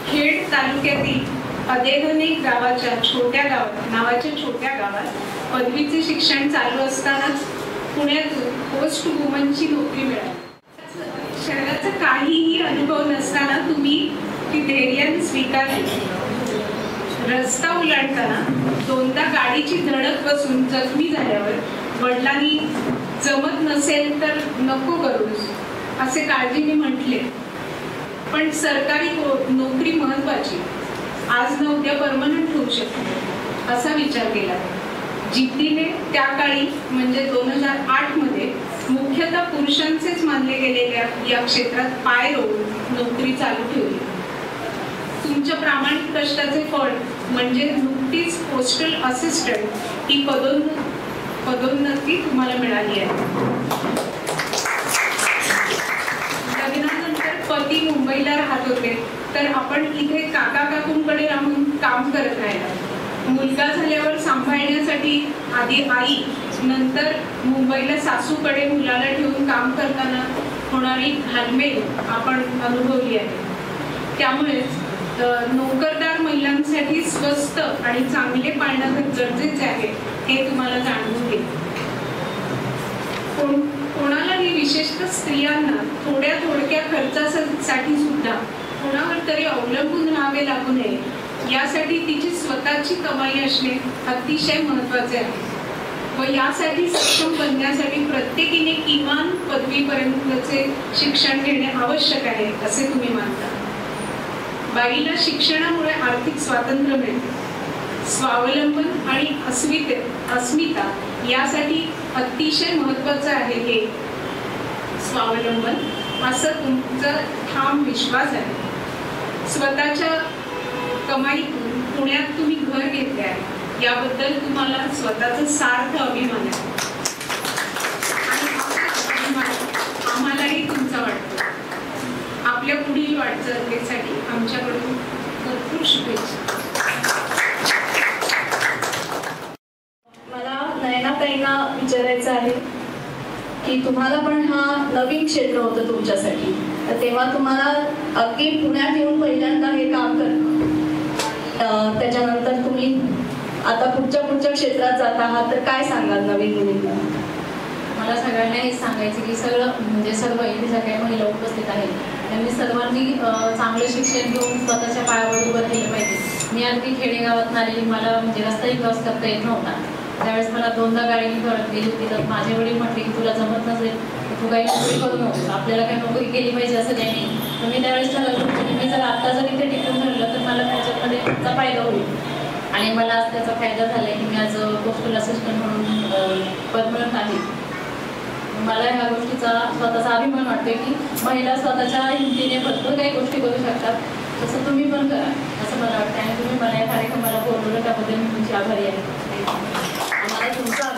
खेड तालुक्यातील अदेगणे नावाच्या छोट्या गावात पदवीचे शिक्षण चालू असतानाच पुण्यातून पोस्ट वुमनची नोकरी मिळाली. शहराचा काहीही अनुभव नसताना तुम्ही ती धैर्याने स्वीकारली. रस्ता उलाटताना दोनदा गाडीची धडक बसून जखमी झाल्यावर वडिलांनी जमत नसेल तर नको करूस असे काळजीने म्हटले, पण सरकारी नोकरी महत्वाची, आज न उद्या परमनंट होऊ शकते असा विचार केला. जिद्दीने त्या काळी म्हणजे 2008 मध्ये मुख्यतः पुरुषांचेच मानले गेलेल्या या क्षेत्रात पाय रोवून नोकरी चालू ठेवली. तुमच्या प्रामाणिक कष्टाचे फळ म्हणजे नुकतीच पोस्टल असिस्टंट ही पदोन्नती तुम्हाला मिळाली आहे. लग्नानंतर पती मुंबईला राहत होते तर आपण इथे काका काकूंकडे राहून काम करत राहिला. मुलगा झाल्यावर सांभाळण्यासाठी आधी आई, नंतर मुंबईला सासूकडे मुलाला ठेवून काम करताना होणारी घालमेल आपण अनुभवली आहे. त्यामुळे नोकरदार महिलांसाठी स्वस्त आणि चांगले पाळणं गरजेचे आहे हे तुम्हाला जाणवून घे. कोणालाही विशेषतः स्त्रियांना थोड्या खर्चासाठी सुद्धा कोणावर तरी अवलंबून राहावे लागू नये यासाठी तिची स्वतःची कमाई असणे अतिशय महत्वाचे आहे व यासाठी सक्षम बनण्यासाठी प्रत्येकीने किमान पदवीपर्यंतचे शिक्षण घेणे आवश्यक आहे असे तुम्ही मानता. बाईला शिक्षणामुळे आर्थिक स्वातंत्र्य मिळते. स्वावलंबन आणि अस्मिता यासाठी अतिशय महत्वाचं आहे हे स्वावलंबन असं तुमचा ठाम विश्वास आहे. स्वतःच्या कमाईतून पुण्यात तुम्ही घर घेतले आहे याबद्दल तुम्हाला स्वतःचा सार्थ अभिमान आहे. आम्हालाही तुमचा वाटतो. आपल्या पुढील वाटचालीसाठी आमच्याकडून भरपूर शुभेच्छा. मला नयनाताईंना विचारायचं आहे की तुम्हाला पण हा नवीन क्षेत्र होतं तुमच्यासाठी, तर तेव्हा तुम्हाला अगदी पुण्यात येऊन पहिल्यांदा हे काम करणं, त्याच्यानंतर तुम्ही आता पुढच्या क्षेत्रात जात आहात, तर काय सांगाल नवीन मुलींना? मला सगळ्यांना हेच सांगायचं की सर्व इथे ज्या काही महिला उपस्थित आहेत त्यांनी सर्वांनी चांगलं शिक्षण घेऊन स्वतःच्या पायावर उभं केलं पाहिजे. मी अगदी खेडेगावात आलेली, मला रस्ताही क्रॉस करता येत नव्हता. त्यावेळेस मला दोनदा गाडीने करत गेली होती, तर माझे वडील म्हटले की तुला जमत नसेल तू काही नोकरी करू नको, आपल्याला काही नोकरी केली पाहिजे असं काही नाही. तर मी त्यावेळेस ठरवलं मी जर आता जर इथे टिकून धरलं तर मला त्याच्यामध्ये त्याचा फायदा होईल आणि मला आज त्याचा फायदा झाला की मी आज पोस्टल असिस्टंट म्हणून परमनंट आहे. मला ह्या गोष्टीचा स्वतःचा अभिमान वाटतोय की महिला स्वतःच्या हिमतीने भरपूर काही गोष्टी करू शकतात, तसं तुम्ही पण करा असं मला वाटतं. आणि तुम्ही मला या कार्यक्रमाला बोलवलं त्याबद्दल मी तुमची आभारी आहे. मला तुमचा